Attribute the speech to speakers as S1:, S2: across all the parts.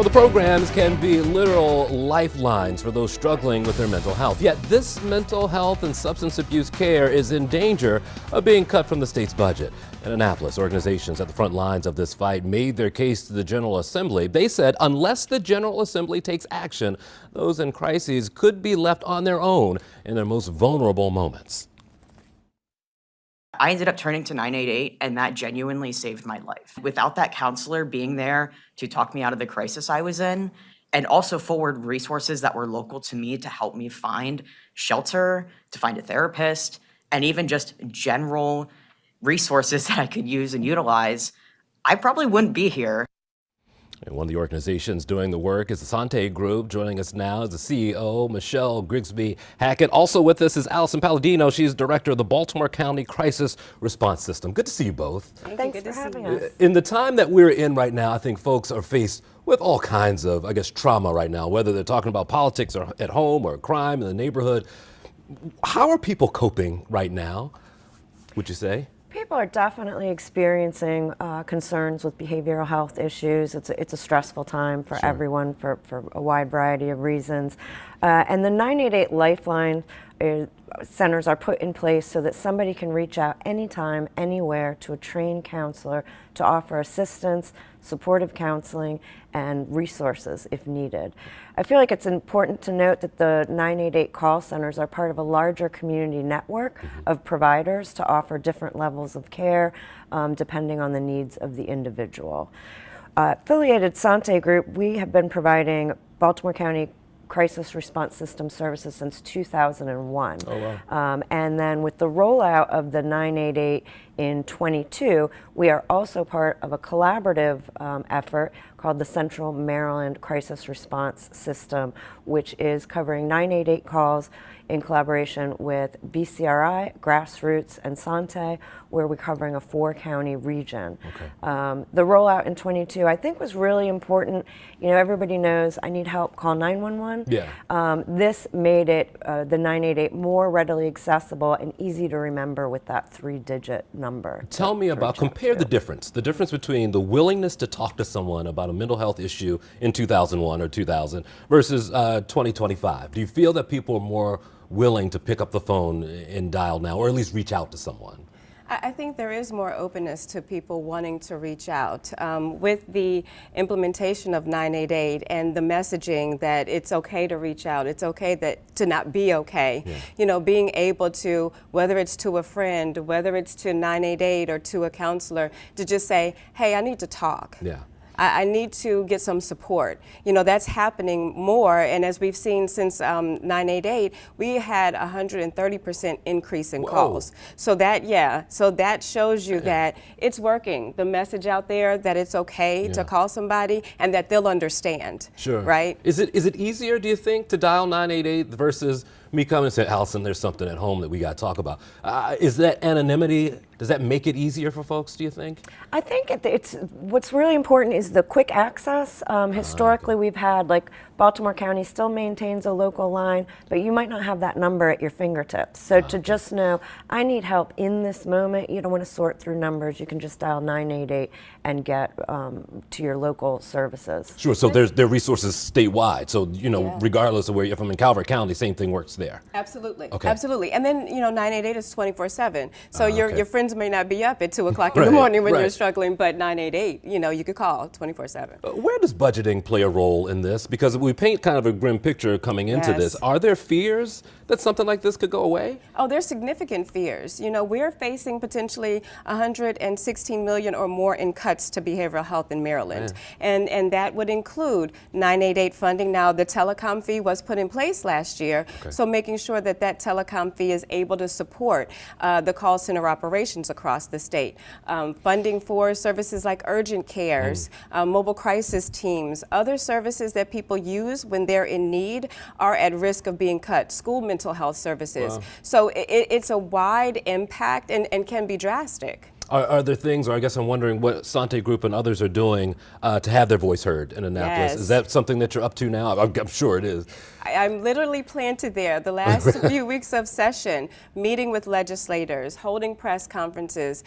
S1: Well, the programs can be literal lifelines for those struggling with their mental health. Yet this mental health and substance abuse care is in danger of being cut from the state's budget. In Annapolis, organizations at the front lines of this fight made their case to the General Assembly. They said unless the General Assembly takes action, those in crises could be left on their own in their most vulnerable moments.
S2: I ended up turning to 988, and that genuinely saved my life. Without that counselor being there to talk me out of the crisis I was in, and also forward resources that were local to me to help me find shelter, to find a therapist, and even just general resources that I could use and utilize, I probably wouldn't be here.
S1: And one of the organizations doing the work is the Sante Group. Joining us now is the CEO, Michelle Grigsby Hackett. Also with us is Allison Palladino. She's director of the Baltimore County Crisis Response System. Good to see you both.
S3: Thanks for having us.
S1: In the time that we're in right now, I think folks are faced with all kinds of, trauma right now, whether they're talking about politics or at home or crime in the neighborhood. How are people coping right now, would you say?
S3: People are definitely experiencing concerns with behavioral health issues. It's a stressful time for everyone for a wide variety of reasons. And the 988 Lifeline centers are put in place so that somebody can reach out anytime, anywhere to a trained counselor to offer assistance, supportive counseling, and resources if needed. I feel like it's important to note that the 988 call centers are part of a larger community network of providers to offer different levels of care depending on the needs of the individual. Affiliated Sante Group, we have been providing Baltimore County Crisis Response System services since 2001.
S1: Oh, wow.
S3: And then with the rollout of the 988 in 22, we are also part of a collaborative effort called the Central Maryland Crisis Response System, which is covering 988 calls in collaboration with BCRI, Grassroots, and Sante, where we're covering a 4-county region.
S1: Okay.
S3: The rollout in 22, I think, was really important. You know, everybody knows I need help, call 911.
S1: Yeah.
S3: This made it, the 988, more readily accessible and easy to remember with that 3-digit number.
S1: Tell me about, compare the difference between the willingness to talk to someone about a mental health issue in 2001 or 2000 versus 2025. Do you feel that people are more willing to pick up the phone and dial now, or at least reach out to someone?
S4: I think there is more openness to people wanting to reach out. With the implementation of 988 and the messaging that it's okay to reach out, it's okay to not be okay.
S1: Yeah.
S4: You know, being able to, whether it's to a friend, whether it's to 988 or to a counselor, to just say, hey, I need to talk.
S1: Yeah.
S4: I need to get some support. You know, that's happening more, and as we've seen since 988, we had 130% increase in calls. So that shows you that it's working. The message out there that it's okay to call somebody and that they'll understand.
S1: Sure.
S4: Right?
S1: Is it easier, do you think, to dial 988 versus me coming and saying, Allison, there's something at home that we got to talk about? Is that anonymity, does that make it easier for folks, do you think?
S3: I think it's what's really important is the quick access. Historically, we've had, like, Baltimore County still maintains a local line, but you might not have that number at your fingertips. So to just know, I need help in this moment, you don't want to sort through numbers. You can just dial 988 and get to your local services.
S1: Sure, so there are resources statewide. So, you know, regardless of where you're from in Calvert County, same thing works there.
S4: Absolutely.
S1: Okay.
S4: Absolutely. And then, you know, 988 is 24/7. So your friends may not be up at 2 o'clock in the morning when you're struggling, but 988, you know, you could call 24/7.
S1: Where does budgeting play a role in this? Because we paint kind of a grim picture coming into this. Are there fears that something like this could go away?
S4: Oh, there's significant fears. You know, we're facing potentially 116 million or more in cuts to behavioral health in Maryland. And that would include 988 funding. Now, the telecom fee was put in place last year, so making sure that that telecom fee is able to support the call center operations across the state. Funding for services like urgent cares, mobile crisis teams, other services that people use when they're in need are at risk of being cut. School mental health services. So it's a wide impact and can be drastic.
S1: Are there things, or I guess I'm wondering what Sante Group and others are doing to have their voice heard in Annapolis?
S4: Yes.
S1: Is that something that you're up to now? I'm sure it is.
S4: I'm literally planted there. The last few weeks of session, meeting with legislators, holding press conferences,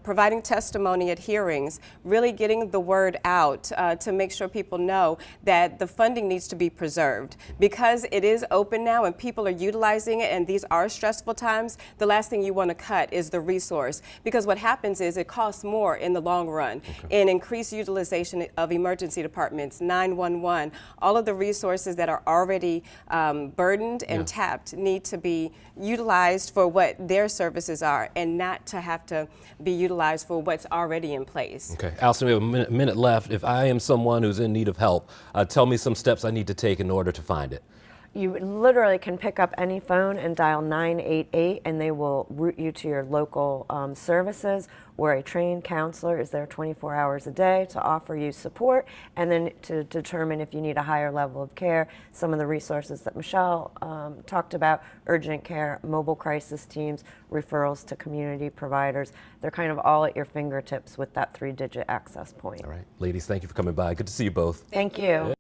S4: providing testimony at hearings, really getting the word out to make sure people know that the funding needs to be preserved. Because it is open now and people are utilizing it, and these are stressful times, the last thing you want to cut is the resource. Because what happens is it costs more in the long run in increased utilization of emergency departments, 911, all of the resources that are already burdened and tapped need to be utilized for what their services are and not to have to be utilized for what's already in place.
S1: Okay, Allison, we have a minute left. If I am someone who's in need of help, tell me some steps I need to take in order to find it.
S3: You literally can pick up any phone and dial 988, and they will route you to your local services, where a trained counselor is there 24 hours a day to offer you support, and then to determine if you need a higher level of care. Some of the resources that Michelle talked about: urgent care, mobile crisis teams, referrals to community providers. They're kind of all at your fingertips with that 3-digit access point.
S1: All right, ladies, thank you for coming by. Good to see you both.
S3: Thank you.